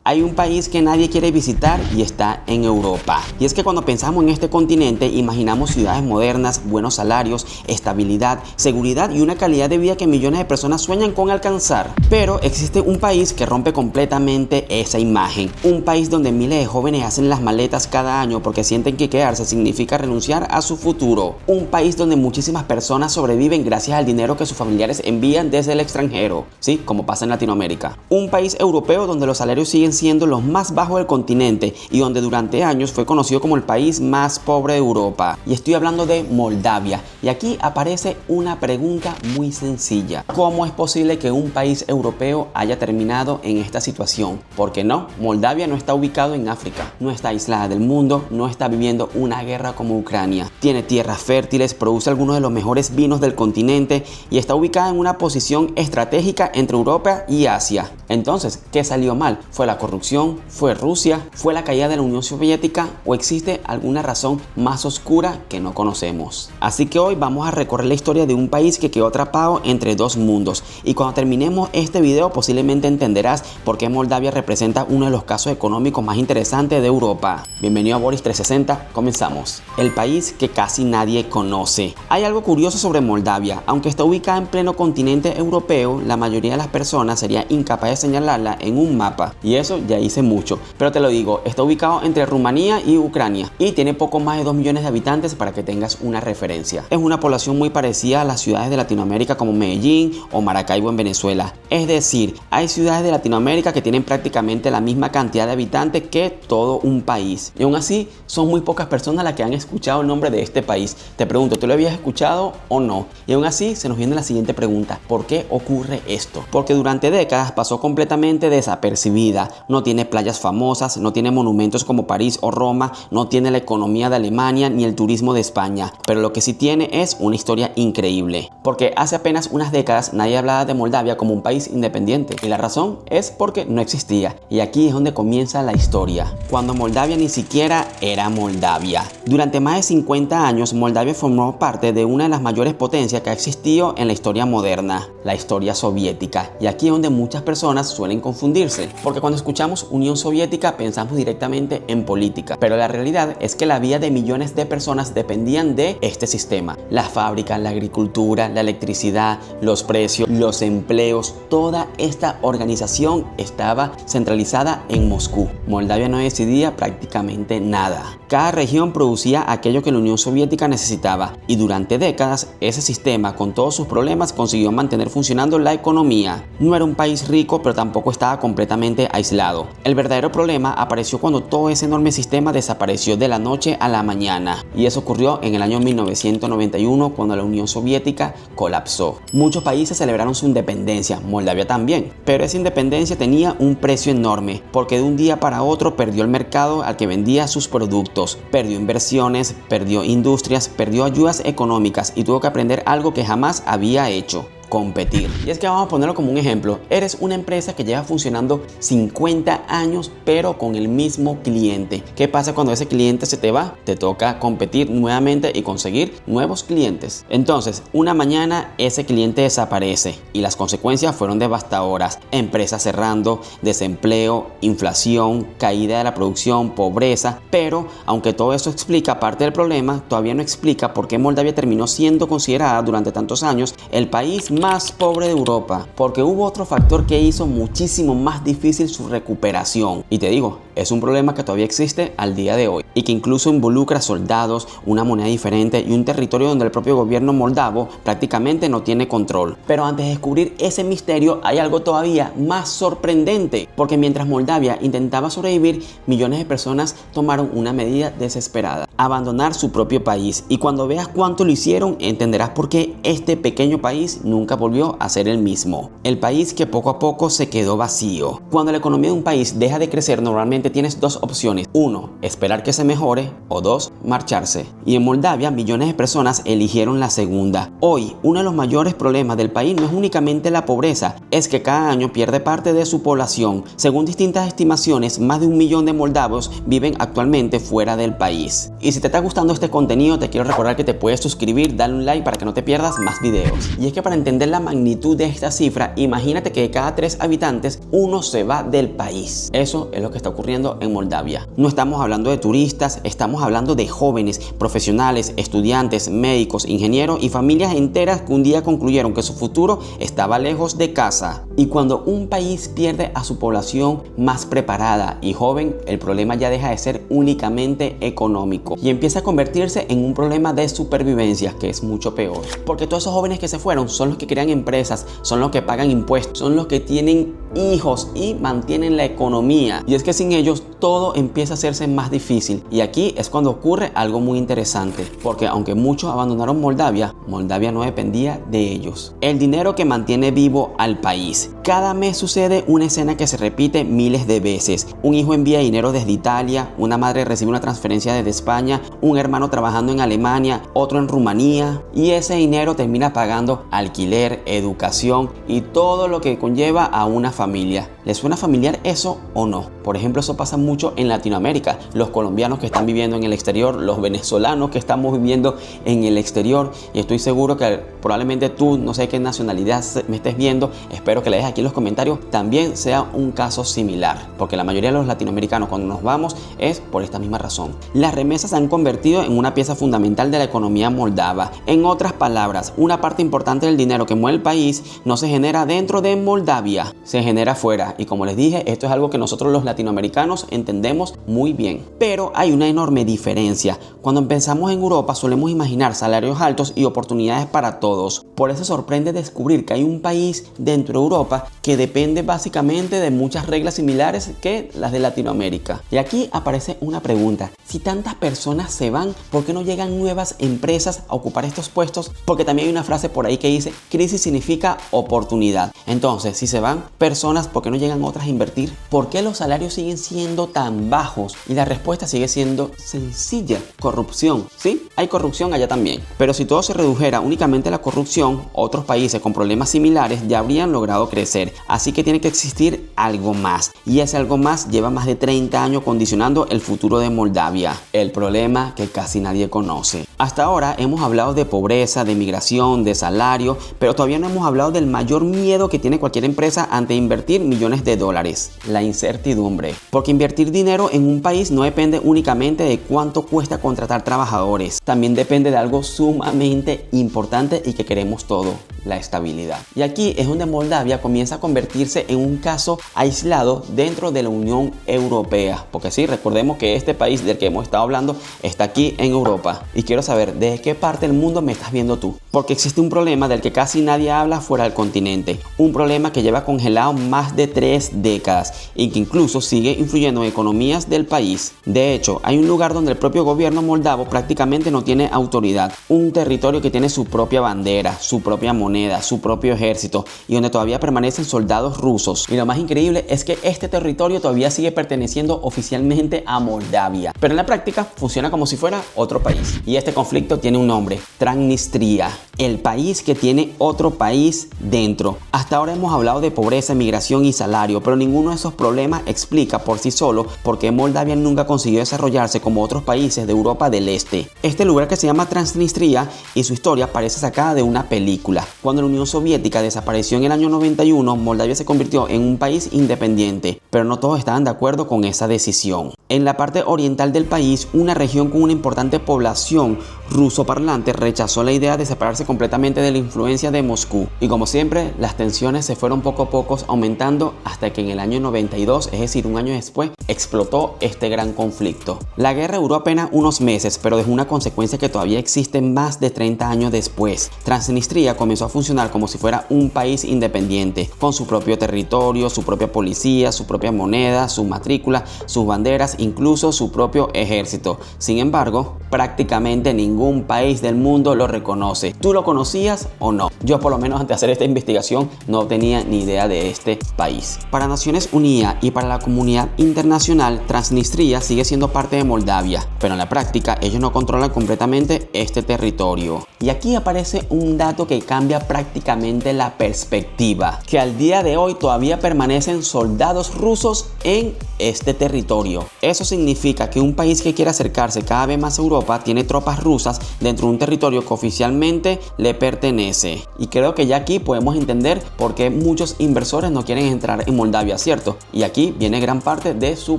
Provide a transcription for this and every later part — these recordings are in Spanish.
hay un país que nadie quiere visitar y está en Europa. Y es que cuando pensamos en este continente, imaginamos ciudades modernas, buenos salarios, estabilidad, seguridad y una calidad de vida que millones de personas sueñan con alcanzar. Pero existe un país que rompe completamente esa imagen. Un país donde miles de jóvenes hacen las maletas cada año porque sienten que quedarse significa renunciar a su futuro. Un país donde muchísimas personas sobreviven gracias al dinero que sus familiares envían desde el extranjero, ¿sí? Como pasa en Latinoamérica. Un país europeo donde los salarios siguen siendo los más bajos del continente y donde durante años fue conocido como el país más pobre de Europa. Y estoy hablando de Moldavia. Y aquí aparece una pregunta muy sencilla. ¿Cómo es posible que un país europeo haya terminado en esta situación? Porque no, Moldavia no está ubicado en África, no está aislada del mundo, no está viviendo una guerra como Ucrania. Tiene tierras fértiles, produce algunos de los mejores vinos del continente y está ubicada en una posición estratégica entre Europa y Asia. Entonces, ¿qué salió mal? ¿Fue la corrupción? ¿Fue Rusia? ¿Fue la caída de la Unión Soviética? ¿O existe alguna razón más oscura que no conocemos? Así que hoy vamos a recorrer la historia de un país que quedó atrapado entre dos mundos. Y cuando terminemos este video posiblemente entenderás por qué Moldavia representa uno de los casos económicos más interesantes de Europa. Bienvenido a Boris 360, comenzamos. El país que casi nadie conoce. Hay algo curioso sobre Moldavia. Aunque está ubicada en pleno continente europeo, la mayoría de las personas sería incapaz de señalarla en un mapa. Y eso ya hice mucho. Pero te lo digo, está ubicado entre Rumanía y Ucrania. Y tiene poco más de 2 millones de habitantes para que tengas una referencia. Es una población muy parecida a las ciudades de Latinoamérica como Medellín o Maracaibo en Venezuela. Es decir, hay ciudades de Latinoamérica que tienen prácticamente la misma cantidad de habitantes que todo un país. Y aún así, son muy pocas personas las que han escuchado el nombre de este país. Te pregunto, ¿tú lo habías escuchado o no? Y aún así, se nos viene la siguiente pregunta. ¿Por qué ocurre esto? Porque durante décadas pasó completamente desapercibida. No tiene playas famosas, no tiene monumentos como París o Roma, no tiene la economía de Alemania ni el turismo de España. Pero lo que sí tiene es una historia increíble. Porque hace apenas unas décadas nadie hablaba de Moldavia como un país independiente. Y la razón es porque no existía. Y aquí es donde comienza la historia. Cuando Moldavia ni siquiera era Moldavia. Durante más de 50 años, Moldavia formó parte de una de las mayores potencias que ha existido en la historia moderna, la historia soviética. Y aquí es donde muchas personas suelen confundirse, porque cuando escuchamos Unión Soviética pensamos directamente en política, pero la realidad es que la vida de millones de personas dependían de este sistema. Las fábricas, la agricultura, la electricidad, los precios, los empleos, toda esta organización estaba centralizada en Moscú. Moldavia no decidía prácticamente nada. Cada región producía aquello que la Unión Soviética necesitaba y durante décadas ese sistema con todos sus problemas consiguió mantener funcionando la economía. No era un país rico, pero tampoco estaba completamente aislado. El verdadero problema apareció cuando todo ese enorme sistema desapareció de la noche a la mañana y eso ocurrió en el año 1991 cuando la Unión Soviética colapsó. Muchos países celebraron su independencia, Moldavia también, pero esa independencia tenía un precio enorme porque de un día para otro perdió el mercado al que vendía sus productos, perdió inversiones, perdió industrias, perdió ayudas económicas y tuvo que aprender algo que jamás había hecho: competir. Y es que vamos a ponerlo como un ejemplo. Eres una empresa que lleva funcionando 50 años pero con el mismo cliente. ¿Qué pasa cuando ese cliente se te va? Te toca competir nuevamente y conseguir nuevos clientes. Entonces, una mañana ese cliente desaparece y las consecuencias fueron devastadoras. Empresas cerrando, desempleo, inflación, caída de la producción, pobreza. Pero, aunque todo eso explica parte del problema, todavía no explica por qué Moldavia terminó siendo considerada durante tantos años el país más pobre de Europa, porque hubo otro factor que hizo muchísimo más difícil su recuperación. Y te digo, es un problema que todavía existe al día de hoy y que incluso involucra soldados, una moneda diferente y un territorio donde el propio gobierno moldavo prácticamente no tiene control. Pero antes de descubrir ese misterio hay algo todavía más sorprendente, porque mientras Moldavia intentaba sobrevivir, millones de personas tomaron una medida desesperada: abandonar su propio país. Y cuando veas cuánto lo hicieron, entenderás por qué este pequeño país nunca volvió a ser el mismo. El país que poco a poco se quedó vacío. Cuando la economía de un país deja de crecer, normalmente básicamente tienes dos opciones: uno, esperar que se mejore, o dos, marcharse. Y en Moldavia millones de personas eligieron la segunda. Hoy, uno de los mayores problemas del país no es únicamente la pobreza, es que cada año pierde parte de su población. Según distintas estimaciones, más de 1 millón de moldavos viven actualmente fuera del país. Y si te está gustando este contenido, te quiero recordar que te puedes suscribir, darle un like para que no te pierdas más videos. Y es que para entender la magnitud de esta cifra, imagínate que de cada 3 habitantes, uno se va del país. Eso es lo que está ocurriendo en Moldavia. No estamos hablando de turistas, estamos hablando de jóvenes, profesionales, estudiantes, médicos, ingenieros y familias enteras que un día concluyeron que su futuro estaba lejos de casa. Y cuando un país pierde a su población más preparada y joven, el problema ya deja de ser únicamente económico y empieza a convertirse en un problema de supervivencia, que es mucho peor. Porque todos esos jóvenes que se fueron son los que crean empresas, son los que pagan impuestos, son los que tienen hijos y mantienen la economía. Y es que sin ellos todo empieza a hacerse más difícil. Y aquí es cuando ocurre algo muy interesante, porque aunque muchos abandonaron Moldavia, Moldavia no dependía de ellos. El dinero que mantiene vivo al país. Cada mes sucede una escena que se repite miles de veces. Un hijo envía dinero desde Italia, una madre recibe una transferencia desde España, un hermano trabajando en Alemania, otro en Rumanía, y ese dinero termina pagando alquiler, educación y todo lo que conlleva a una familia. ¿Les suena familiar eso o no? Por ejemplo, eso pasa mucho en Latinoamérica. Los colombianos que están viviendo en el exterior, los venezolanos que estamos viviendo en el exterior, y estoy seguro que probablemente tú, no sé qué nacionalidad me estés viendo, espero que le dejes aquí en los comentarios, también sea un caso similar, porque la mayoría de los latinoamericanos cuando nos vamos es por esta misma razón. Las remesas se han convertido en una pieza fundamental de la economía moldava. En otras palabras, una parte importante del dinero que mueve el país no se genera dentro de Moldavia, se genera afuera. Y como les dije, esto es algo que nosotros los latinoamericanos entendemos muy bien. Pero hay una enorme diferencia. Cuando pensamos en Europa solemos imaginar salarios altos y oportunidades para todos. Por eso sorprende descubrir que hay un país dentro de Europa que depende básicamente de muchas reglas similares que las de Latinoamérica. Y aquí aparece una pregunta: si tantas personas se van, ¿por qué no llegan nuevas empresas a ocupar estos puestos? Porque también hay una frase por ahí que dice: crisis significa oportunidad. Entonces, si se van personas, ¿por qué no llegan otras a invertir? ¿Por qué los salarios siguen siendo tan bajos? Y la respuesta sigue siendo sencilla: corrupción. Sí, hay corrupción allá también. Pero si todo se redujera únicamente a la corrupción, otros países con problemas similares ya habrían logrado crecer. Así que tiene que existir algo más. Y ese algo más lleva más de 30 años condicionando el futuro de Moldavia. El problema que casi nadie conoce. Hasta ahora hemos hablado de pobreza, de migración, de salario, pero todavía no hemos hablado del mayor miedo que tiene cualquier empresa ante invertir millones de dólares: la incertidumbre. Porque invertir dinero en un país no depende únicamente de cuánto cuesta contratar trabajadores, también depende de algo sumamente importante y que queremos todo: la estabilidad. Y aquí es donde Moldavia comienza a convertirse en un caso aislado dentro de la Unión Europea, porque sí, recordemos que este país del que hemos estado hablando está aquí en Europa. Y quiero saber, ¿desde qué parte del mundo me estás viendo tú? Porque existe un problema del que casi nadie habla fuera del continente, un problema que lleva congelado más de 3 décadas y que incluso sigue influyendo en economías del país. De hecho, hay un lugar donde el propio gobierno moldavo prácticamente no tiene autoridad, un territorio que tiene su propia bandera, su propia moneda, su propio ejército, y donde todavía permanecen soldados rusos. Y lo más increíble es que este territorio todavía sigue perteneciendo oficialmente a Moldavia, pero en la práctica funciona como si fuera otro país. Y este conflicto tiene un nombre: Transnistria, el país que tiene otro país dentro. Hasta ahora hemos hablado de pobreza, migración y salario, pero ninguno de esos problemas explica por sí solo por qué Moldavia nunca consiguió desarrollarse como otros países de Europa del Este. Este lugar que se llama Transnistria y su historia parece sacada de una película. Cuando la Unión Soviética desapareció en el año 91, Moldavia se convirtió en un país independiente, pero no todos estaban de acuerdo con esa decisión. En la parte oriental del país, una región con una importante población rusoparlante rechazó la idea de separarse completamente de la influencia de Moscú. Y como siempre, las tensiones se fueron poco a poco aumentando hasta que en el año 92, es decir, un año después, explotó este gran conflicto. La guerra duró apenas unos meses, pero dejó una consecuencia que todavía existe más de 30 años después. Transnistria comenzó a funcionar como si fuera un país independiente, con su propio territorio, su propia policía, su propia moneda, su matrícula, sus banderas, incluso su propio ejército. Sin embargo, prácticamente ningún país del mundo lo reconoce. ¿Tú lo conocías o no? Yo por lo menos antes de hacer esta investigación no tenía ni idea de este país. Para Naciones Unidas y para la comunidad internacional, Transnistria sigue siendo parte de Moldavia, pero en la práctica ellos no controlan completamente este territorio. Y aquí aparece un dato que cambia prácticamente la perspectiva, que al día de hoy todavía permanecen soldados rusos en este territorio. Eso significa que un país que quiere acercarse cada vez más a Europa tiene tropas rusas dentro de un territorio que oficialmente le pertenece. Y creo que ya aquí podemos entender por qué muchos inversores no quieren entrar en Moldavia, ¿cierto? Y aquí viene gran parte de su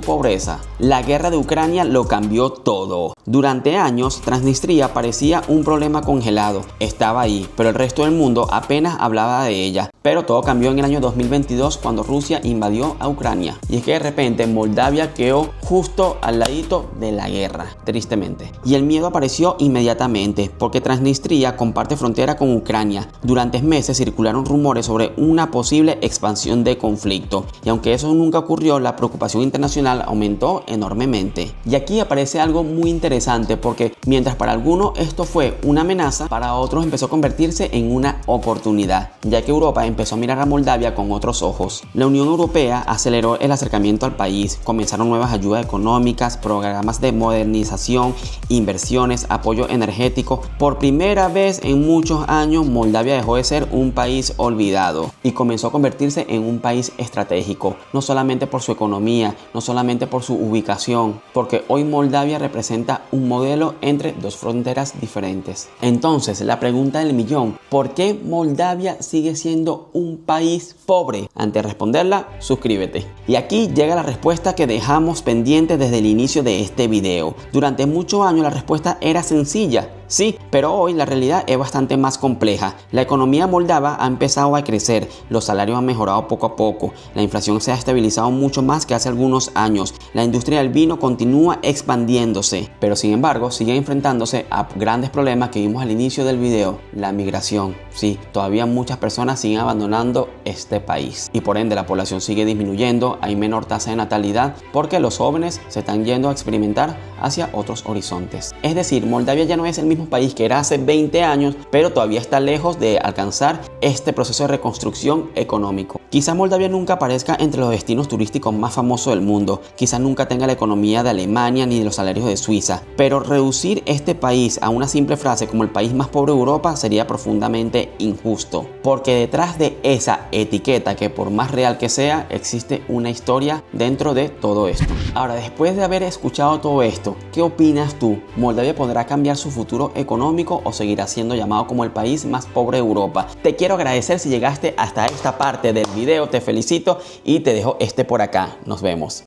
pobreza. La guerra de Ucrania lo cambió todo. Durante años, Transnistria parecía un problema congelado. Estaba ahí, pero el resto del mundo apenas hablaba de ella. Pero todo cambió en el año 2022 cuando Rusia invadió a Ucrania. Y es que de repente Moldavia quedó justo al ladito de la guerra, tristemente. Y el miedo apareció inmediatamente porque Transnistria comparte frontera con Ucrania. Durante meses circularon rumores sobre una posible expansión de conflicto. Y aunque eso nunca ocurrió, la preocupación internacional aumentó enormemente. Y aquí aparece algo muy interesante porque mientras para algunos esto fue una amenaza, para otros empezó a convertirse en una oportunidad, ya que Europa empezó a mirar a Moldavia con otros ojos. La Unión Europea aceleró el acercamiento al país, comenzaron nuevas ayudas económicas, programas de modernización, inversiones, apoyo energético. Por primera vez en muchos años, Moldavia dejó de ser un país olvidado y comenzó a convertirse en un país estratégico, no solamente por su economía, no solamente por su ubicación, porque hoy Moldavia representa un modelo entre dos fronteras diferentes. Entonces, la pregunta del millón, ¿por qué Moldavia sigue siendo un país pobre? Antes de responderla, suscríbete. Y aquí llega la respuesta que dejamos pendiente desde el inicio de este video. Durante muchos años la respuesta era sencilla. Sí, pero hoy la realidad es bastante más compleja. La economía moldava ha empezado a crecer, los salarios han mejorado poco a poco, la inflación se ha estabilizado mucho más que hace algunos años, la industria del vino continúa expandiéndose, pero sin embargo sigue enfrentándose a grandes problemas que vimos al inicio del video, la migración. Sí, todavía muchas personas siguen abandonando este país y por ende la población sigue disminuyendo, hay menor tasa de natalidad porque los jóvenes se están yendo a experimentar hacia otros horizontes. Es decir, Moldavia ya no es el mismo país que era hace 20 años, pero todavía está lejos de alcanzar este proceso de reconstrucción económico. Quizá Moldavia nunca aparezca entre los destinos turísticos más famosos del mundo, quizá nunca tenga la economía de Alemania ni de los salarios de Suiza, pero reducir este país a una simple frase como el país más pobre de Europa sería profundamente injusto, porque detrás de esa etiqueta, que por más real que sea, existe una historia dentro de todo esto. Ahora, después de haber escuchado todo esto, ¿qué opinas tú? ¿Moldavia podrá cambiar su futuro económico o seguirá siendo llamado como el país más pobre de Europa? Te quiero agradecer si llegaste hasta esta parte del video, te felicito y te dejo este por acá. Nos vemos.